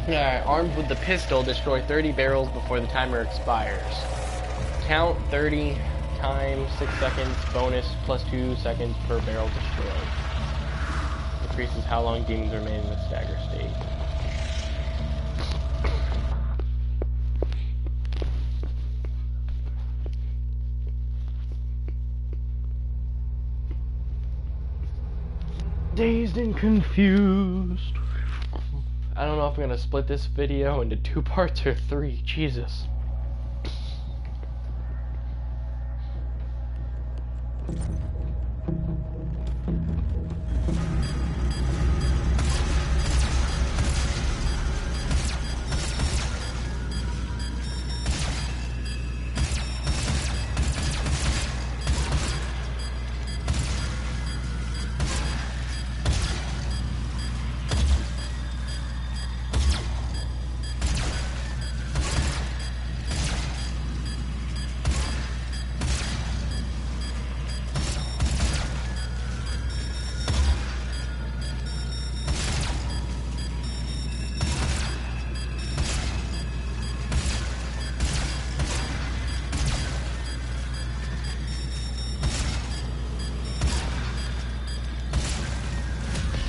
Armed with the pistol, destroy 30 barrels before the timer expires. Count 30 times 6 seconds, bonus plus 2 seconds per barrel destroyed. Increases how long demons remain in the stagger state. Dazed and confused. I don't know if I'm gonna split this video into 2 parts or 3. Jesus.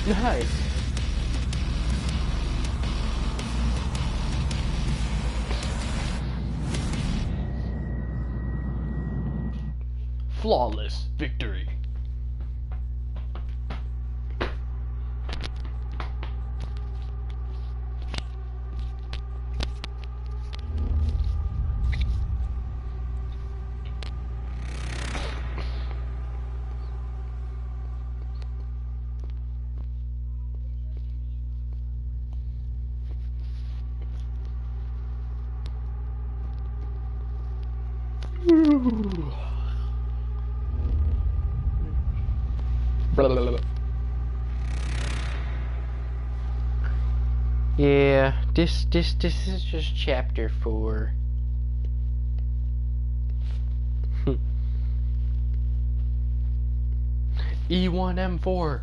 Nice. Flawless victory. Yeah, this is just chapter 4. E1M4.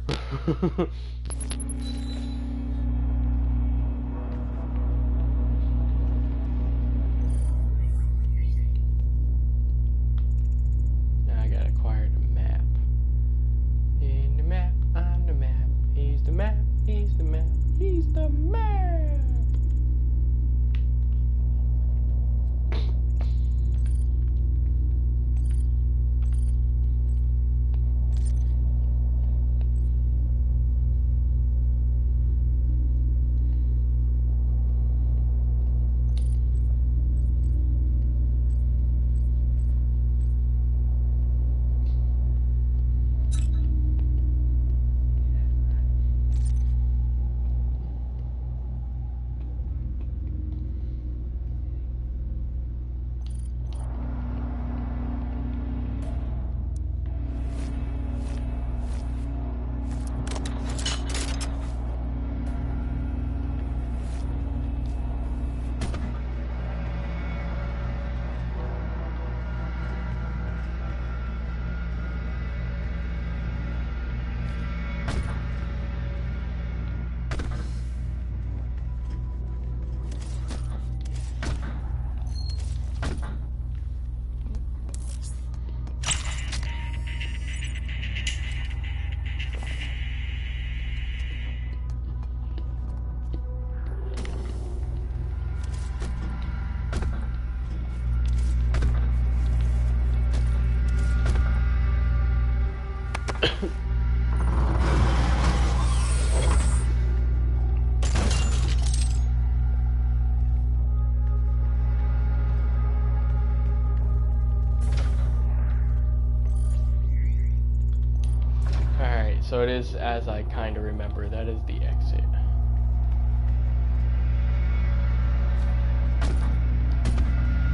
So it is as I kind of remember. That is the exit.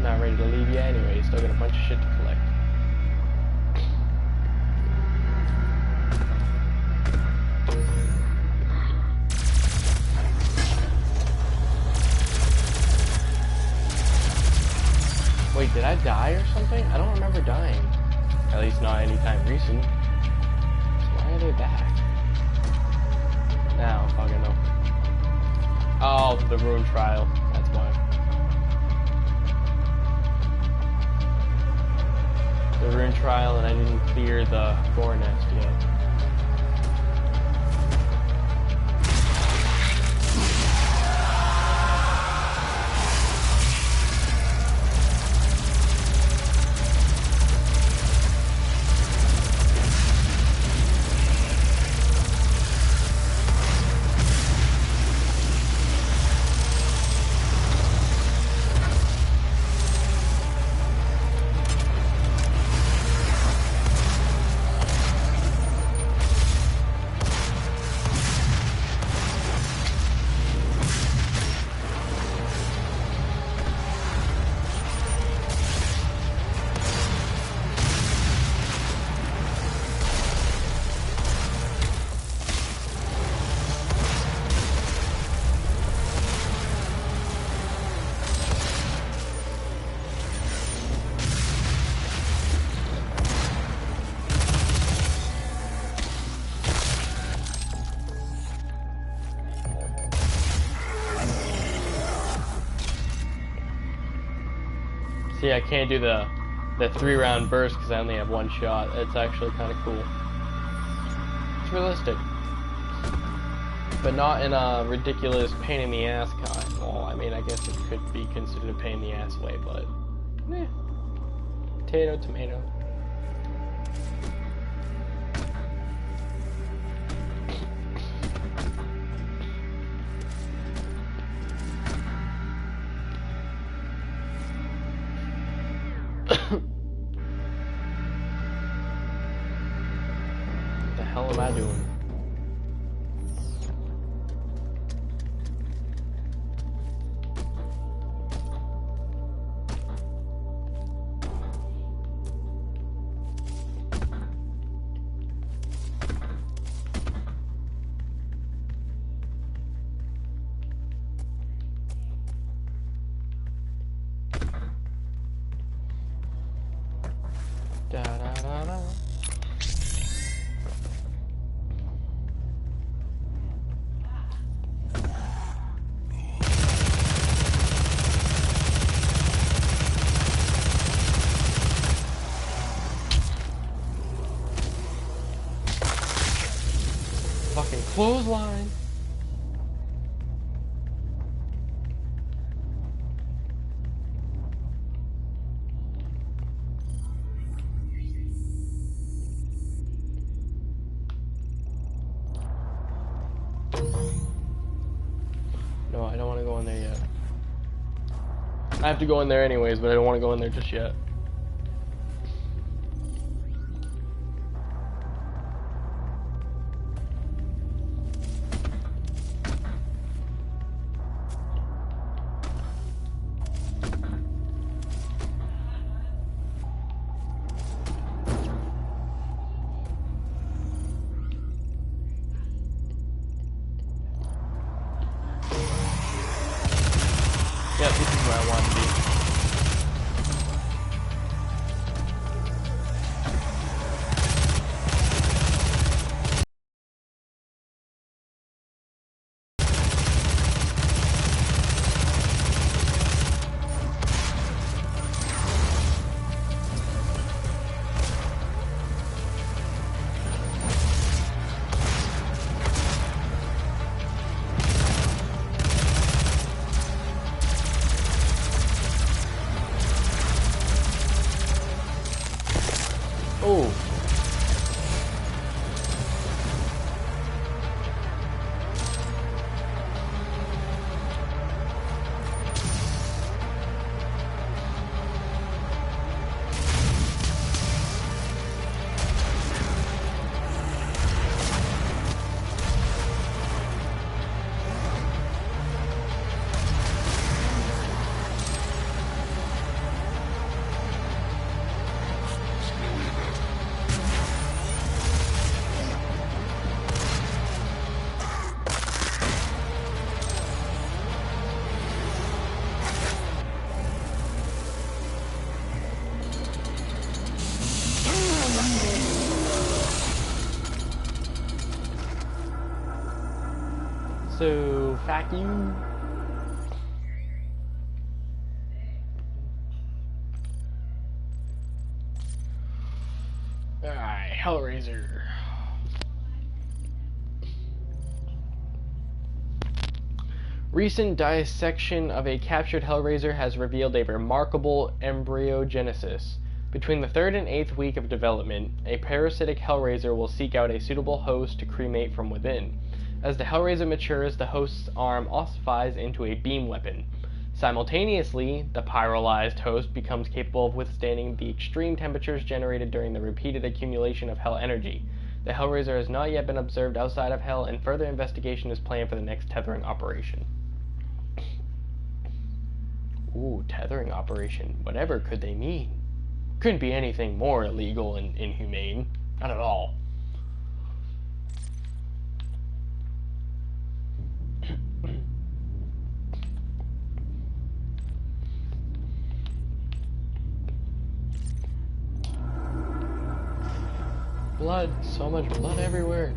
Not ready to leave yet anyway. Still got a bunch of shit to collect. Wait, did I die or something? I don't remember dying. At least not anytime recent. Why are they back? Now, fucking know. Oh, Oh, the rune trial. That's why. The rune trial, and I didn't clear the gore nest yet. See, I can't do the 3-round burst because I only have one shot. It's actually kind of cool. It's realistic. But not in a ridiculous pain in the ass kind. Well, I mean, I guess it could be considered a pain in the ass way, but eh. Potato, tomato. What the hell am I doing? Da da da da. Fucking clothesline. No, I don't want to go in there yet. I have to go in there anyways, but I don't want to go in there just yet. Yeah, this is where I want to be. Oh. So, fuck you. Hellraiser. Recent dissection of a captured Hellraiser has revealed a remarkable embryogenesis. Between the 3rd and 8th week of development, a parasitic Hellraiser will seek out a suitable host to cremate from within. As the Hellraiser matures, the host's arm ossifies into a beam weapon. Simultaneously, the pyrolyzed host becomes capable of withstanding the extreme temperatures generated during the repeated accumulation of Hell energy. The Hellraiser has not yet been observed outside of Hell, and further investigation is planned for the next tethering operation. Ooh, tethering operation. Whatever could they mean? Couldn't be anything more illegal and inhumane. Not at all. Blood. So much blood everywhere.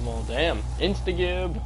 Well, damn. Instagib.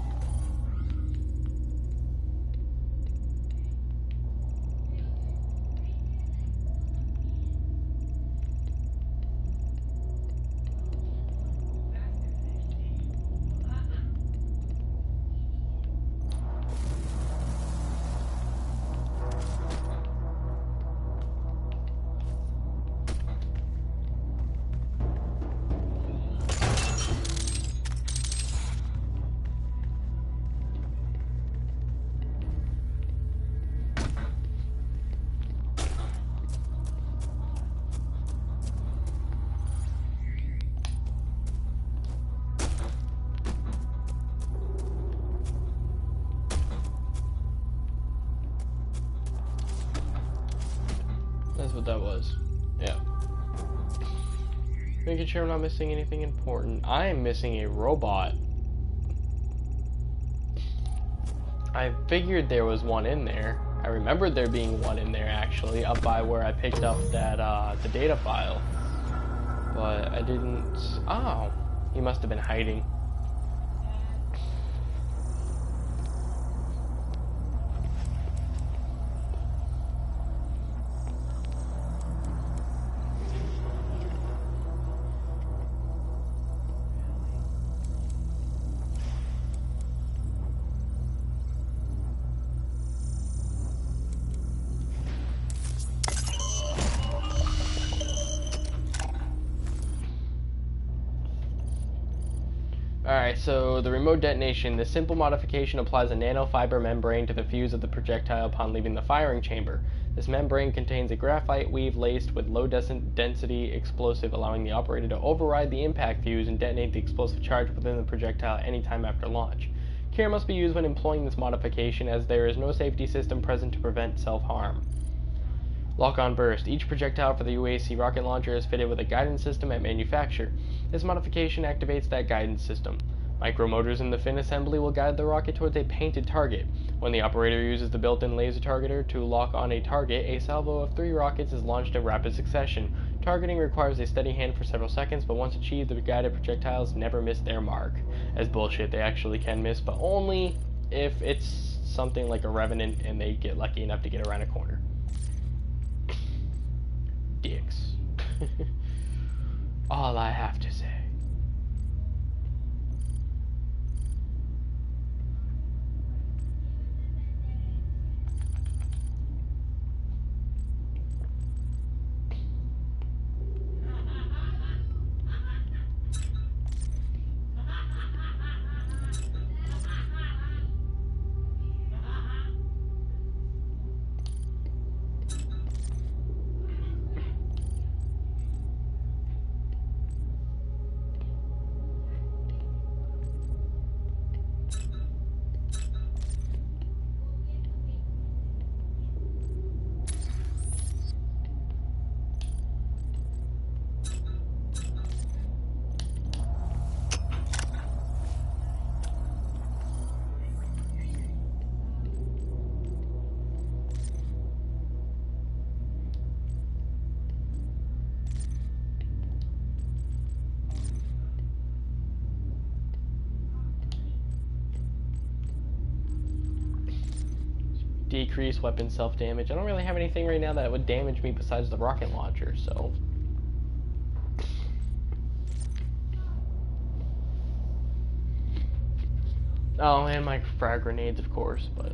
That's what that was. Yeah. Making sure I'm not missing anything important. I am missing a robot. I figured there was one in there. I remembered there being one in there, actually, up by where I picked up that, the data file. But I didn't... Oh! He must have been hiding. Alright, so the remote detonation. This simple modification applies a nanofiber membrane to the fuse of the projectile upon leaving the firing chamber. This membrane contains a graphite weave laced with low density explosive, allowing the operator to override the impact fuse and detonate the explosive charge within the projectile anytime after launch. Care must be used when employing this modification, as there is no safety system present to prevent self-harm. Lock-on burst. Each projectile for the UAC rocket launcher is fitted with a guidance system at manufacture. This modification activates that guidance system. Micromotors in the fin assembly will guide the rocket towards a painted target. When the operator uses the built-in laser targeter to lock on a target, a salvo of 3 rockets is launched in rapid succession. Targeting requires a steady hand for several seconds, but once achieved, the guided projectiles never miss their mark. As bullshit, they actually can miss, but only if it's something like a Revenant and they get lucky enough to get around a corner. Dicks. All I have to say. Decrease weapon self-damage. I don't really have anything right now that would damage me besides the rocket launcher, so... Oh, and my frag grenades, of course, but...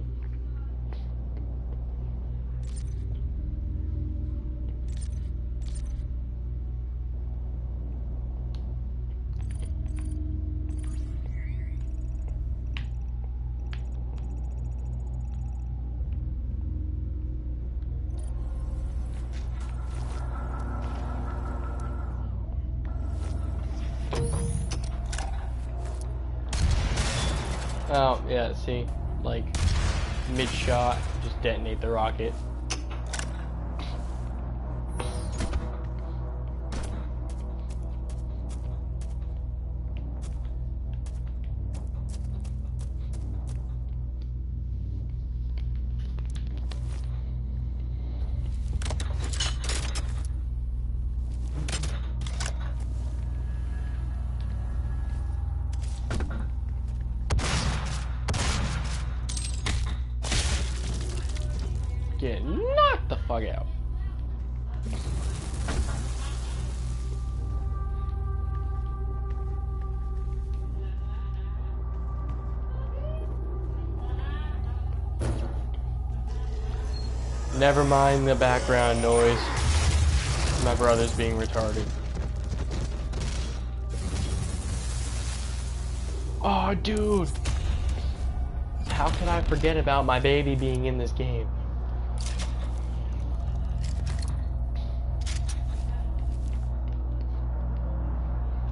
Oh, yeah, see? Like, mid-shot, just detonate the rocket. Get knocked the fuck out. Never mind the background noise. My brother's being retarded. Oh, dude. How could I forget about my baby being in this game?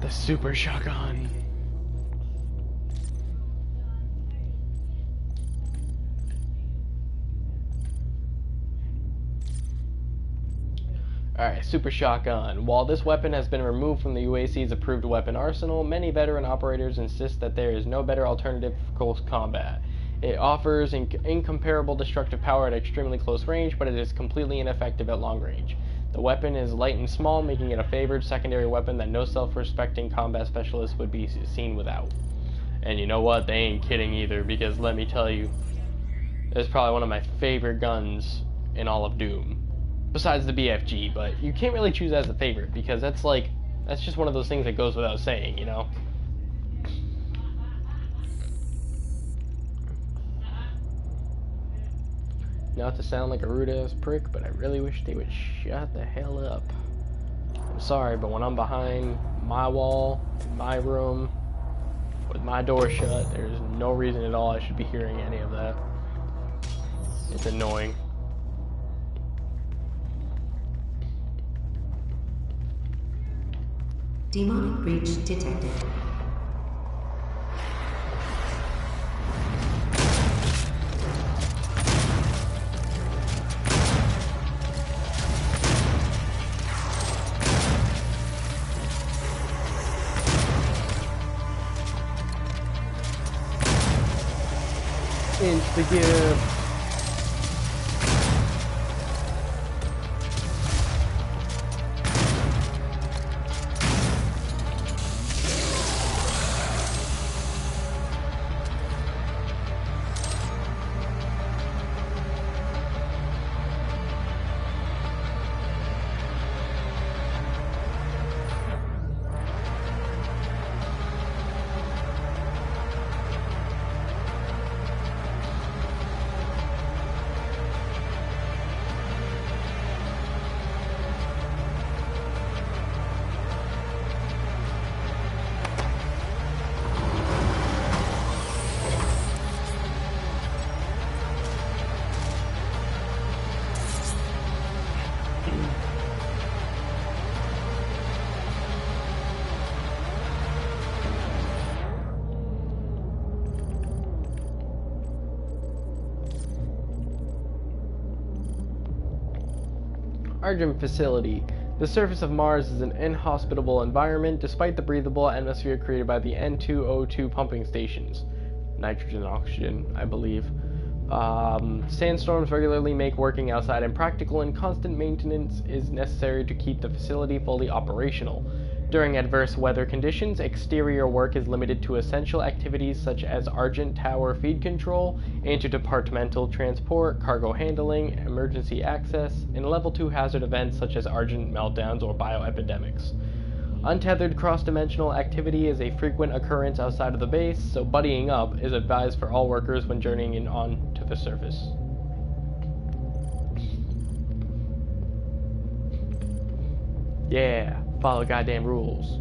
The super shotgun. Alright, super shotgun. While this weapon has been removed from the UAC's approved weapon arsenal, many veteran operators insist that there is no better alternative for close combat. It offers incomparable destructive power at extremely close range, but it is completely ineffective at long range. The weapon is light and small, making it a favored secondary weapon that no self-respecting combat specialist would be seen without. And you know what? They ain't kidding either, because let me tell you, it's probably one of my favorite guns in all of Doom. Besides the BFG, but you can't really choose as a favorite, because that's just one of those things that goes without saying, you know? Not to sound like a rude-ass prick, but I really wish they would shut the hell up. I'm sorry, but when I'm behind my wall, in my room, with my door shut, there's no reason at all I should be hearing any of that. It's annoying. Demonic breach detected. Insta-give. Argent Facility. The surface of Mars is an inhospitable environment despite the breathable atmosphere created by the N2O2 pumping stations. Nitrogen and oxygen, I believe. Sandstorms regularly make working outside impractical, and constant maintenance is necessary to keep the facility fully operational. During adverse weather conditions, exterior work is limited to essential activities such as Argent Tower feed control, interdepartmental transport, cargo handling, emergency access, and Level 2 hazard events such as Argent meltdowns or bioepidemics. Untethered cross-dimensional activity is a frequent occurrence outside of the base, so buddying up is advised for all workers when journeying in on to the surface. Yeah, follow goddamn rules.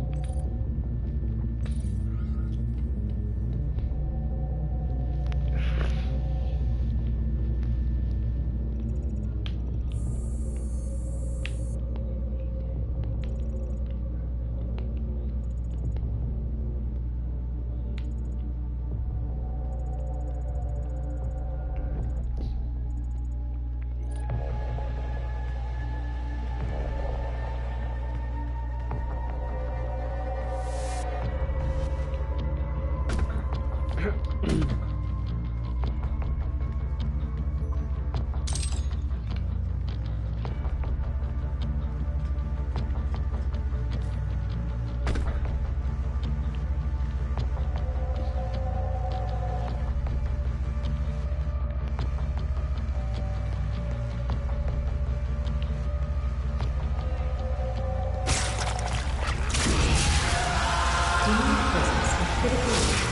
DooM presence of critical.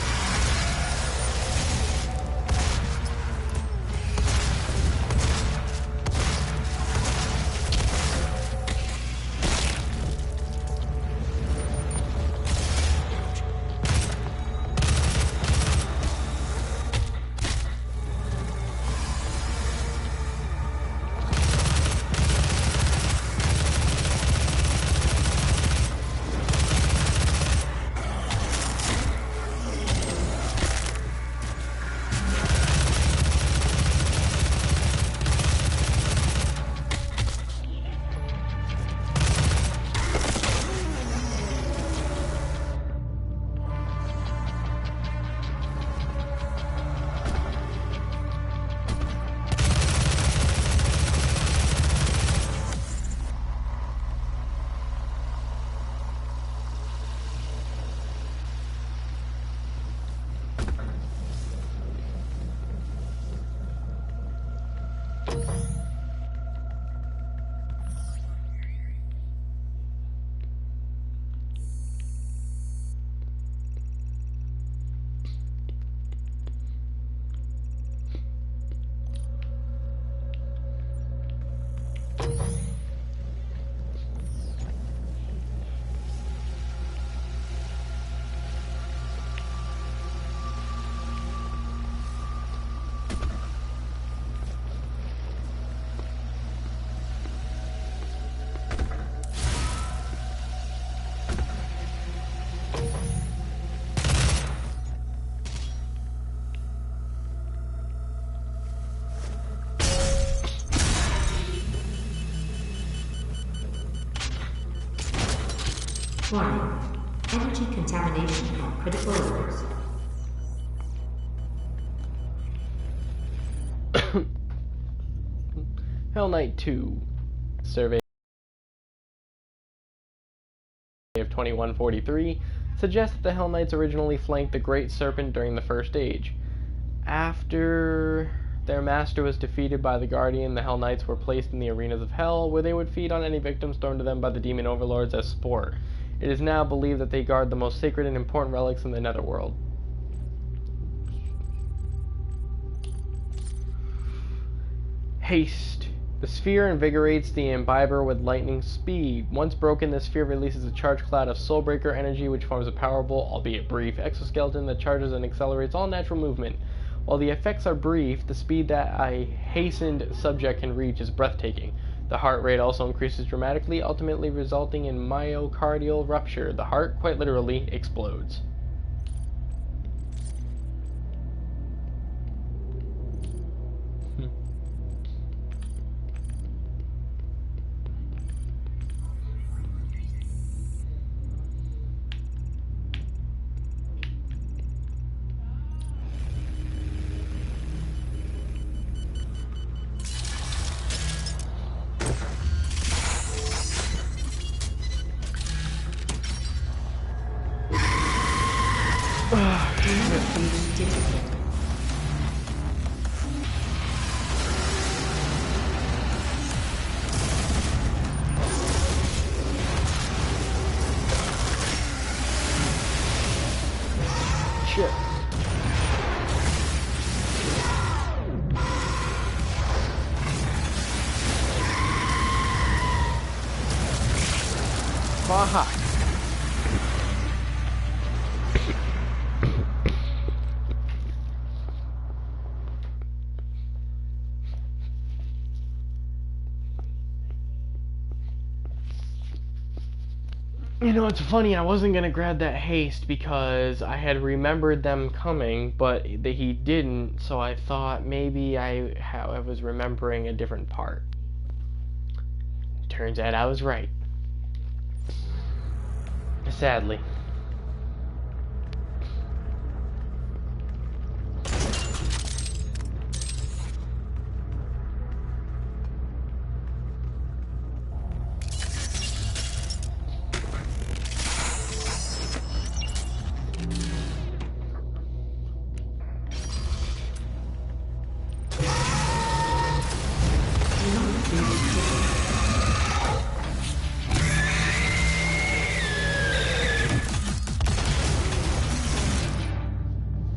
Warning. Energy contamination from critical orders. Hell Knight 2. Survey of 2143 suggests that the Hell Knights originally flanked the Great Serpent during the First Age. After their master was defeated by the Guardian, the Hell Knights were placed in the arenas of Hell, where they would feed on any victims thrown to them by the demon overlords as sport. It is now believed that they guard the most sacred and important relics in the Netherworld. Haste. The sphere invigorates the imbiber with lightning speed. Once broken, the sphere releases a charged cloud of soulbreaker energy, which forms a powerful, albeit brief, exoskeleton that charges and accelerates all natural movement. While the effects are brief, the speed that a hastened subject can reach is breathtaking. The heart rate also increases dramatically, ultimately resulting in myocardial rupture. The heart, quite literally, explodes. Feeding difficult. Shit. Fuck. You know, it's funny, I wasn't gonna grab that haste because I had remembered them coming, but he didn't, so I thought maybe I was remembering a different part. Turns out I was right. Sadly.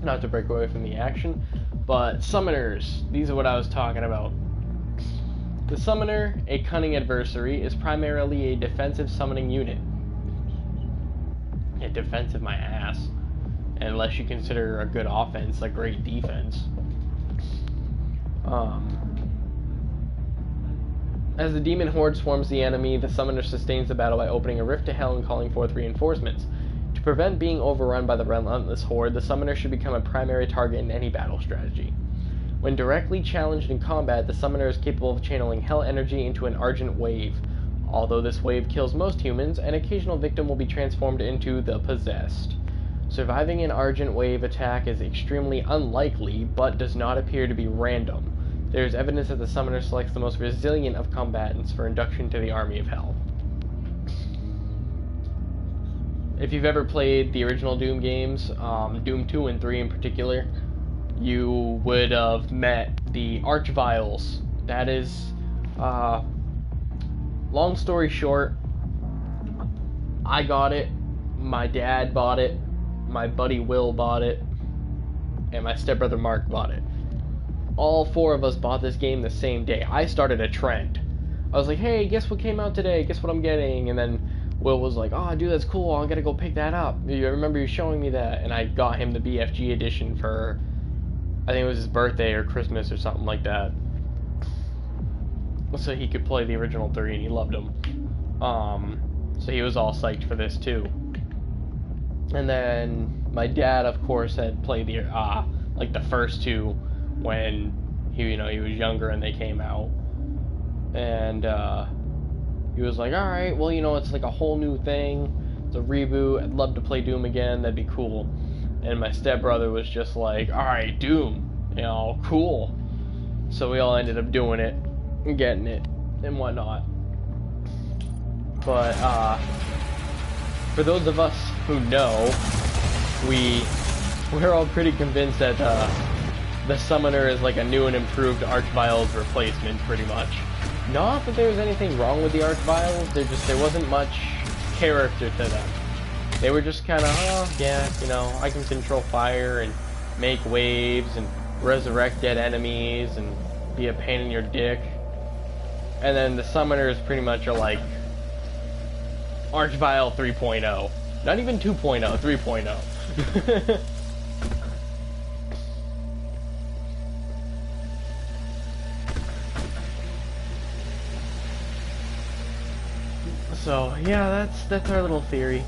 Not to break away from the action, but summoners, these are what I was talking about. The summoner, a cunning adversary, is primarily a defensive summoning unit. Yeah, defensive my ass. Unless you consider a good offense a great defense. As the demon horde swarms the enemy, the summoner sustains the battle by opening a rift to hell and calling forth reinforcements. To prevent being overrun by the relentless horde, the summoner should become a primary target in any battle strategy. When directly challenged in combat, the summoner is capable of channeling hell energy into an Argent wave. Although this wave kills most humans, an occasional victim will be transformed into the possessed. Surviving an Argent wave attack is extremely unlikely, but does not appear to be random. There is evidence that the summoner selects the most resilient of combatants for induction to the army of hell. If you've ever played the original Doom games, Doom 2 and 3 in particular, you would have met the Archviles. That is, long story short, I got it, my dad bought it, my buddy Will bought it, and my stepbrother Mark bought it. All four of us bought this game the same day. I started a trend. I was like, hey, guess what came out today? Guess what I'm getting? And then Will was like, oh, dude, that's cool. I gotta go pick that up. You remember you showing me that? And I got him the BFG edition for, I think it was his birthday or Christmas or something like that. So he could play the original 3, and he loved them. So he was all psyched for this too. And then my dad, of course, had played the like the first 2 when he was younger and they came out. And he was like, all right, well, it's like a whole new thing. It's a reboot. I'd love to play Doom again. That'd be cool. And my stepbrother was just like, all right, Doom, cool. So we all ended up doing it and getting it and whatnot. But for those of us who know, we're all pretty convinced that the summoner is like a new and improved Archviles replacement, pretty much. Not that there was anything wrong with the Archviles, there wasn't much character to them. They were just kind of, I can control fire and make waves and resurrect dead enemies and be a pain in your dick. And then the summoners pretty much are like Archvile 3.0. Not even 2.0, 3.0. So, yeah, that's our little theory.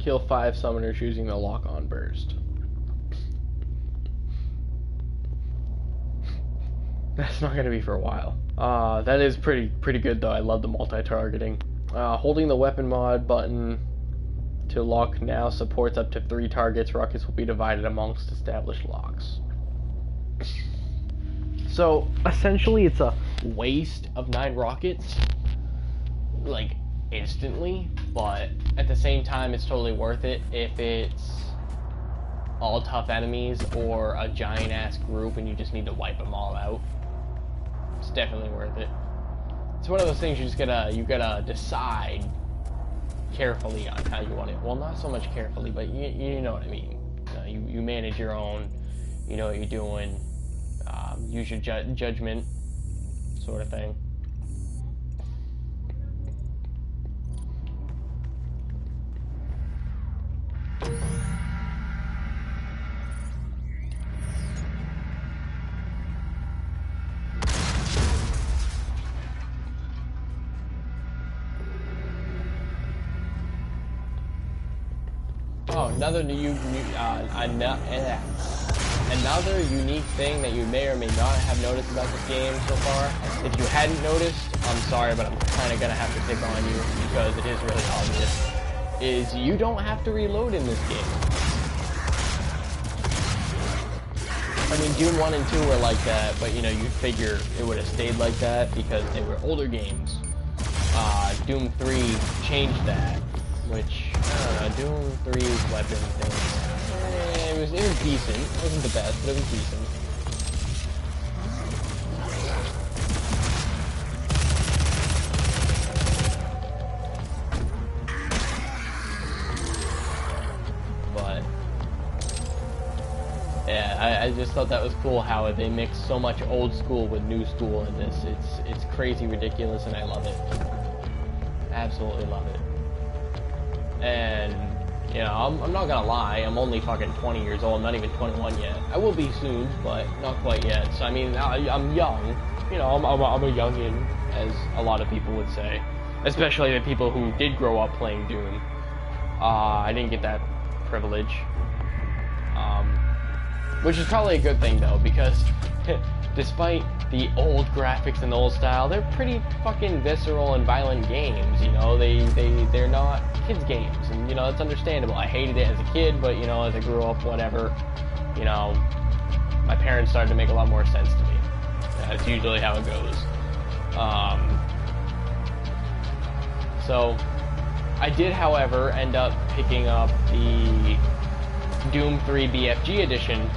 Kill 5 summoners using the lock-on burst. That's not gonna be for a while. That is pretty good though. I love the multi-targeting. Holding the weapon mod button to lock now supports up to 3 targets. Rockets will be divided amongst established locks. So essentially it's a waste of 9 rockets, like instantly, but at the same time it's totally worth it if it's all tough enemies or a giant ass group and you just need to wipe them all out. It's definitely worth it. It's one of those things you gotta decide carefully on how you want it. Well, not so much carefully, but you know what I mean. You manage your own, you know what you're doing, use your judgment, sort of thing. Oh, another unique thing that you may or may not have noticed about this game so far. If you hadn't noticed, I'm sorry, but I'm kind of gonna have to pick on you because it is really obvious. Is you don't have to reload in this game. I mean, Doom 1 and 2 were like that, but you know, you'd figure it would have stayed like that because they were older games. Doom 3 changed that, which, I don't know, Doom 3's weapon thing, it was decent. It wasn't the best, but it was decent. But yeah, I just thought that was cool how they mix so much old school with new school in this. It's crazy ridiculous, and I love it. Absolutely love it. And you know, I'm not gonna lie, I'm only fucking 20 years old, not even 21 yet. I will be soon, but not quite yet. So I mean, I'm young. You know, I'm a youngin, as a lot of people would say, especially the people who did grow up playing Doom. I didn't get that privilege, which is probably a good thing though, because despite the old graphics and the old style, they're pretty fucking visceral and violent games. You know, they're not kids games, and you know, it's understandable. I hated it as a kid, but you know, as I grew up, whatever, you know, my parents started to make a lot more sense to me. That's usually how it goes. So I did, however, end up picking up the Doom 3 BFG edition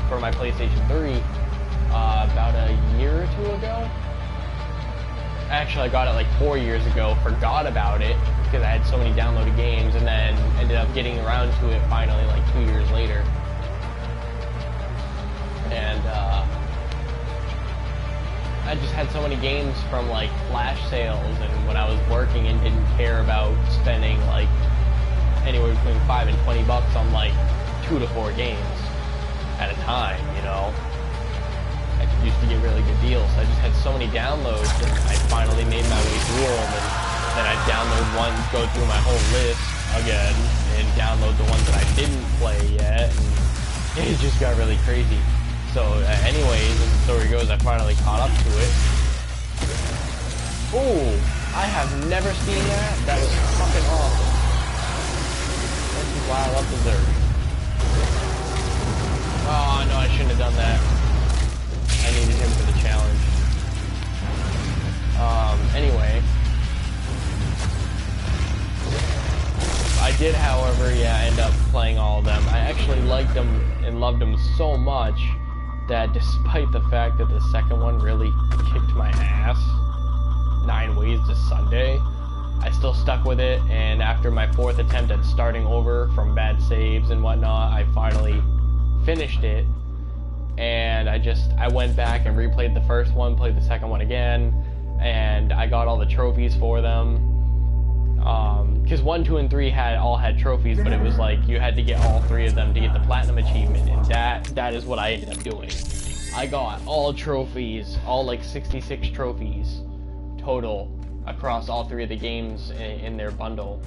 for my PlayStation 3 about a year or 2 ago. Actually, I got it like 4 years ago, forgot about it because I had so many downloaded games, and then ended up getting around to it finally like 2 years later. And I just had so many games from like flash sales, and when I was working and didn't care about spending like anywhere between $5 and $20 on like 2 to 4 games at a time, you know. I used to get really good deals. I just had so many downloads, and I finally made my way through them, and then I'd download one, go through my whole list again, and download the ones that I didn't play yet, and it just got really crazy. So anyways, as the story goes, I finally caught up to it. Ooh, I have never seen that. That was fucking awesome. This is why I love dessert. Oh no, I shouldn't have done that. I needed him for the challenge. Anyway. I did, however, end up playing all of them. I actually liked them and loved them so much that despite the fact that the second one really kicked my ass 9 ways to Sunday, I still stuck with it, and after my 4th attempt at starting over from bad saves and whatnot, I finally finished it. And I went back and replayed the first one, played the second one again, and I got all the trophies for them. Because 1, 2, and 3 all had trophies, but it was like you had to get all 3 of them to get the platinum achievement, and that is what I ended up doing. I got all trophies, all like 66 trophies total across all 3 of the games in their bundle.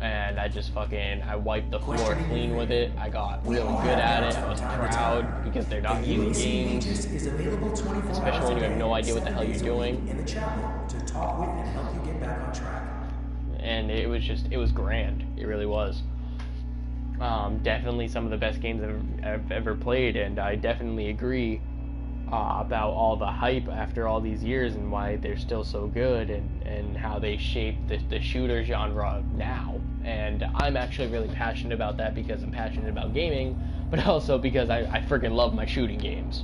and I just I wiped the floor clean with it. I got really good at it. I was proud because they're not easy games, especially when you have no idea what the hell you're doing. In the chat room to talk with and help you get back on track. And it was grand. It really was. Definitely some of the best games I've ever played, and I definitely agree about all the hype after all these years and why they're still so good, and how they shape the shooter genre now. And I'm actually really passionate about that because I'm passionate about gaming, but also because I freaking love my shooting games.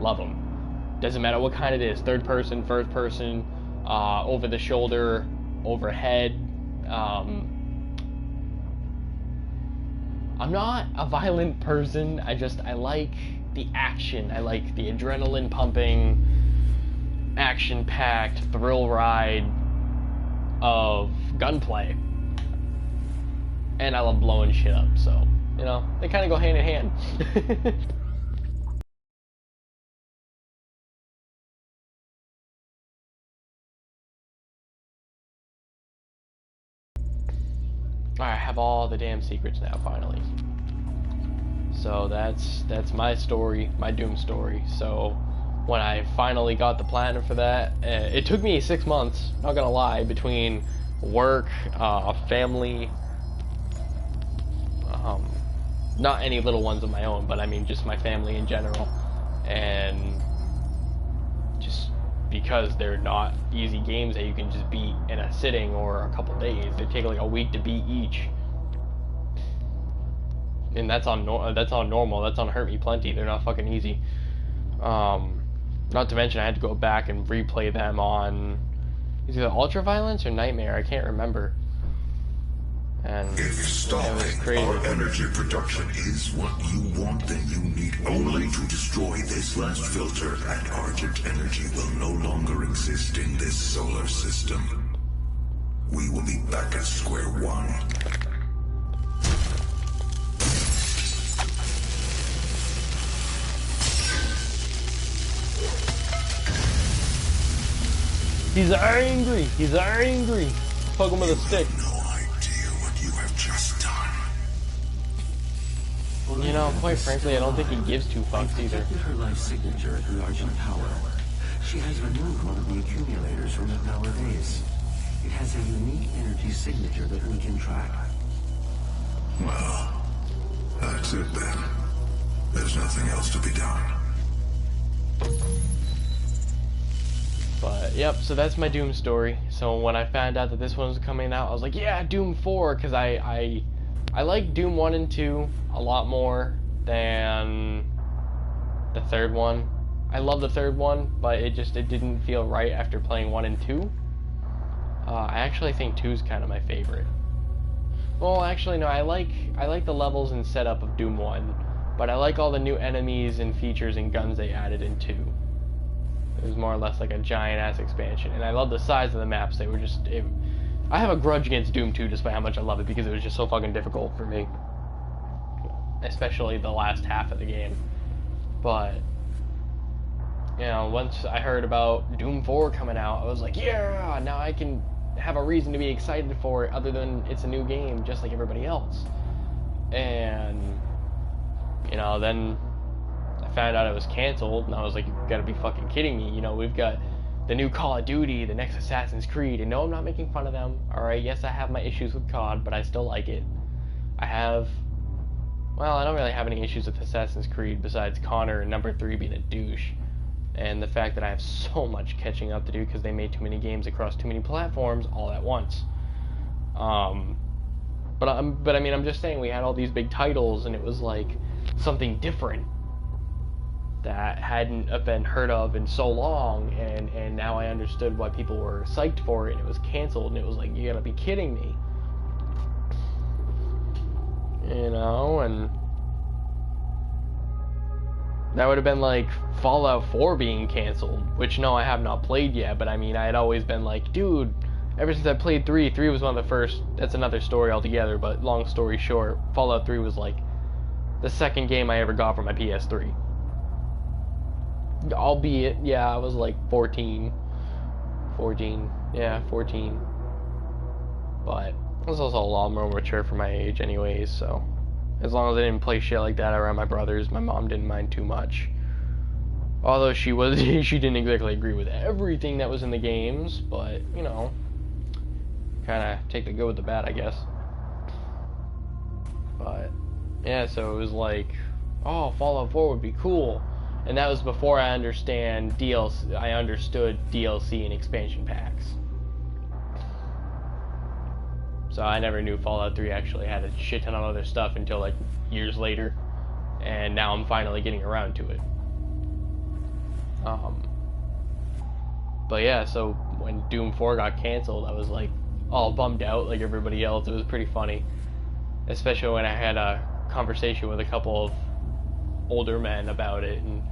Love them. Doesn't matter what kind it is, third person, first person, over the shoulder, overhead. I'm not a violent person. I like the action. I like the adrenaline pumping, action-packed thrill ride of gunplay. And I love blowing shit up, so, you know, they kind of go hand in hand. Alright, I have all the damn secrets now, finally. So that's my story, my Doom story. So when I finally got the platinum for that, it took me 6 months, not gonna lie, between work, family, not any little ones of my own, but I mean just my family in general, and just because they're not easy games that you can just beat in a sitting or a couple days. They take like a week to beat each. And that's on normal. That's on Hurt Me Plenty. They're not fucking easy. Not to mention I had to go back and replay them on either Ultraviolence or Nightmare. I can't remember. And if stopping our energy production is what you want, then you need only to destroy this last filter, and Argent energy will no longer exist in this solar system. We will be back at square one. He's angry. He's angry. Poke him with a stick. You know, quite frankly, I don't think he gives two fucks either. Her life signature at the Argent Tower. She has removed one of the accumulators from the power base. It has a unique energy signature that we can track. Well, that's it then. There's nothing else to be done. But, yep, so that's my Doom story. So when I found out that this one was coming out, I was like, yeah, Doom 4, because I like Doom 1 and 2 a lot more than the third one. I love the third one, but it didn't feel right after playing 1 and 2. I actually think 2 is kind of my favorite. Well, actually, no, I like the levels and setup of Doom 1, but I like all the new enemies and features and guns they added in 2. It was more or less like a giant-ass expansion, and I love the size of the maps. They were just... I have a grudge against Doom 2 despite how much I love it, because it was just so fucking difficult for me. Especially the last half of the game. But, you know, once I heard about Doom 4 coming out, I was like, yeah, now I can have a reason to be excited for it other than it's a new game just like everybody else. And, you know, then I found out it was canceled, and I was like, you gotta be fucking kidding me. You know, we've got the new Call of Duty, the next Assassin's Creed, and no, I'm not making fun of them. Alright, yes, I have my issues with COD, but I still like it. Well, I don't really have any issues with Assassin's Creed besides Connor and number 3 being a douche. And the fact that I have so much catching up to do because they made too many games across too many platforms all at once. But I mean, I'm just saying we had all these big titles, and it was like something different that hadn't been heard of in so long, and now I understood why people were psyched for it, and it was canceled, and it was like, you gotta be kidding me. You know, and that would have been like Fallout 4 being canceled, which no, I have not played yet, but I mean, I had always been like, dude, ever since I played 3 was one of the first, that's another story altogether, but long story short, Fallout 3 was like the second game I ever got for my PS3. Albeit, yeah, I was like 14, yeah, 14. But I was also a lot more mature for my age anyways, so as long as I didn't play shit like that around my brothers, my mom didn't mind too much. Although she didn't exactly agree with everything that was in the games, but, you know, kind of take the good with the bad, I guess. But, yeah, so it was like, oh, Fallout 4 would be cool. And that was before I understood DLC and expansion packs. So I never knew Fallout 3 actually had a shit ton of other stuff until like years later. And now I'm finally getting around to it. But yeah, so when Doom 4 got canceled, I was like all bummed out like everybody else. It was pretty funny. Especially when I had a conversation with a couple of older men about it, and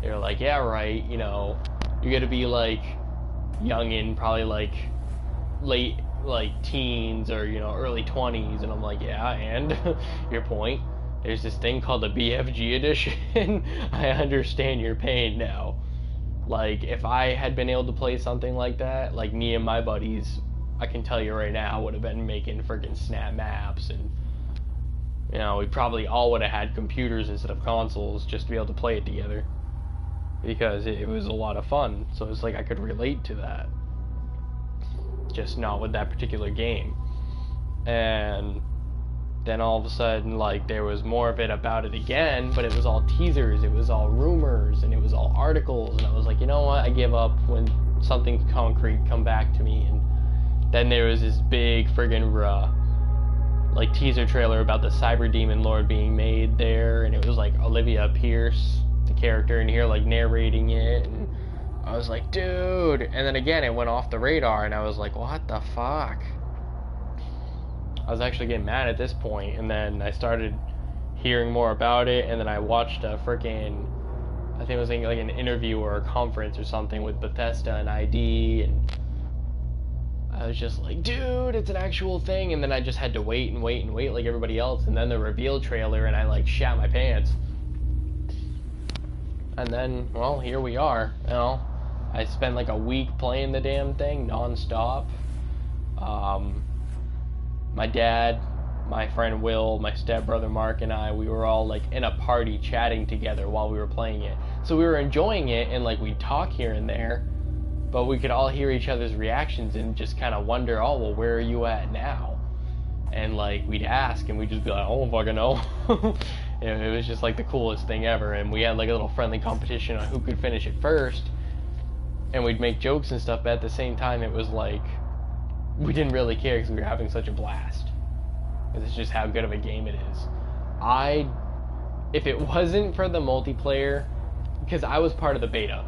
they were like, yeah, right, you know, you're gonna be like youngin', probably like late like teens or, you know, early 20s, and I'm like, yeah, and your point, there's this thing called the BFG edition. I understand your pain now. Like, if I had been able to play something like that, like me and my buddies, I can tell you right now, would have been making freaking snap maps, and you know, we probably all would have had computers instead of consoles just to be able to play it together, because it was a lot of fun. So it's like I could relate to that, just not with that particular game. And then all of a sudden, like, there was more of it about it again, but it was all teasers, it was all rumors, and it was all articles, and I was like, you know what, I give up. When something concrete come back to me. And then there was this big friggin' like teaser trailer about the Cyber Demon Lord being made there, and it was like Olivia Pierce, the character in here, like narrating it, and I was like, dude. And then again, it went off the radar, and I was like, what the fuck? I was actually getting mad at this point, and then I started hearing more about it, and then I watched a freaking, I think it was like an interview or a conference or something with Bethesda and ID, and I was just like, dude, it's an actual thing. And then I just had to wait and wait and wait like everybody else, and then the reveal trailer, and I like shat my pants. And then, well, here we are. You know, I spent like a week playing the damn thing non-stop. My dad, my friend Will, my stepbrother Mark, and I, we were all like in a party chatting together while we were playing it. So we were enjoying it, and like we'd talk here and there, but we could all hear each other's reactions and just kind of wonder, oh, well, where are you at now? And like we'd ask, and we'd just be like, oh, fucking know. It was just like the coolest thing ever. And we had like a little friendly competition on who could finish it first, and we'd make jokes and stuff, but at the same time it was like we didn't really care because we were having such a blast. It's just how good of a game it is. If it wasn't for the multiplayer, because I was part of the beta,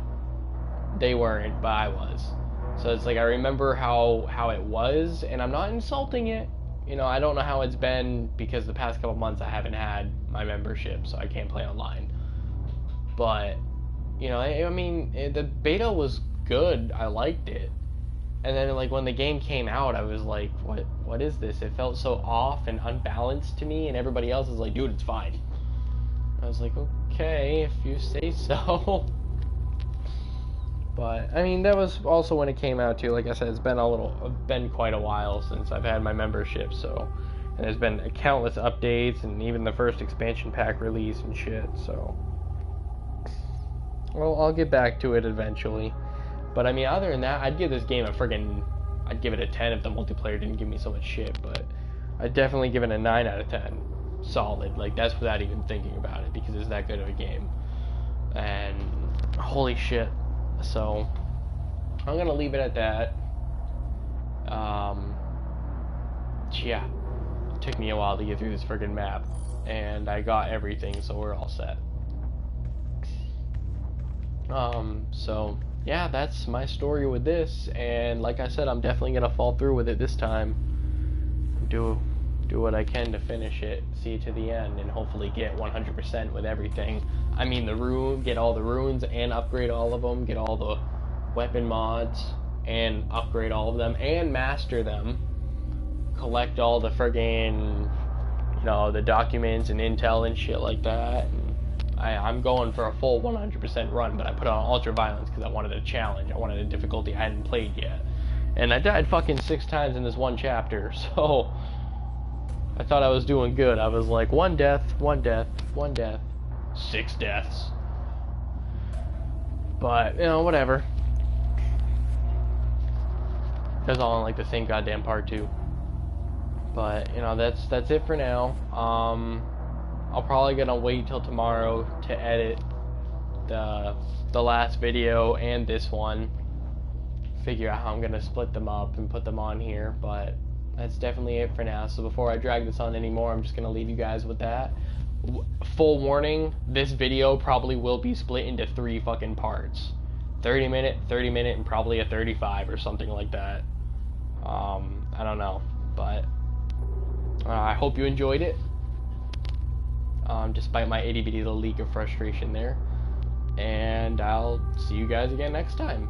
they weren't, but I was. So it's like I remember how it was, and I'm not insulting it. You know, I don't know how it's been, because the past couple months I haven't had my membership, so I can't play online. But, you know, I mean, the beta was good. I liked it. And then, like, when the game came out, I was like, what is this? It felt so off and unbalanced to me, and everybody else is like, dude, it's fine. I was like, okay, if you say so. But, I mean, that was also when it came out, too. Like I said, it's been quite a while since I've had my membership, so. And there's been countless updates, and even the first expansion pack release and shit, so. Well, I'll get back to it eventually. But, I mean, other than that, I'd give this game I'd give it a 10 if the multiplayer didn't give me so much shit, but I'd definitely give it a 9 out of 10. Solid. Like, that's without even thinking about it, because it's that good of a game. And, holy shit. So, I'm gonna leave it at that. Yeah. It took me a while to get through this friggin' map, and I got everything, so we're all set. So, yeah, that's my story with this, and like I said, I'm definitely gonna fall through with it this time. Do what I can to finish it, see it to the end, and hopefully get 100% with everything. I mean, get all the runes and upgrade all of them, get all the weapon mods and upgrade all of them and master them, collect all the friggin', you know, the documents and intel and shit like that. And I'm going for a full 100% run, but I put on ultra violence because I wanted a challenge. I wanted a difficulty I hadn't played yet. And I died fucking 6 times in this one chapter, so I thought I was doing good. I was like, 1 death, 1 death, 1 death, 6 deaths. But, you know, whatever. That's all in like the same goddamn part too. But, you know, that's it for now. I'll probably gonna wait till tomorrow to edit the last video and this one. Figure out how I'm gonna split them up and put them on here, but that's definitely it for now. So before I drag this on anymore, I'm just gonna leave you guys with that. Full warning, this video probably will be split into 3 fucking parts. 30 minute, and probably a 35 or something like that. I don't know, but I hope you enjoyed it. Despite my itty bitty little leak of frustration there. And I'll see you guys again next time.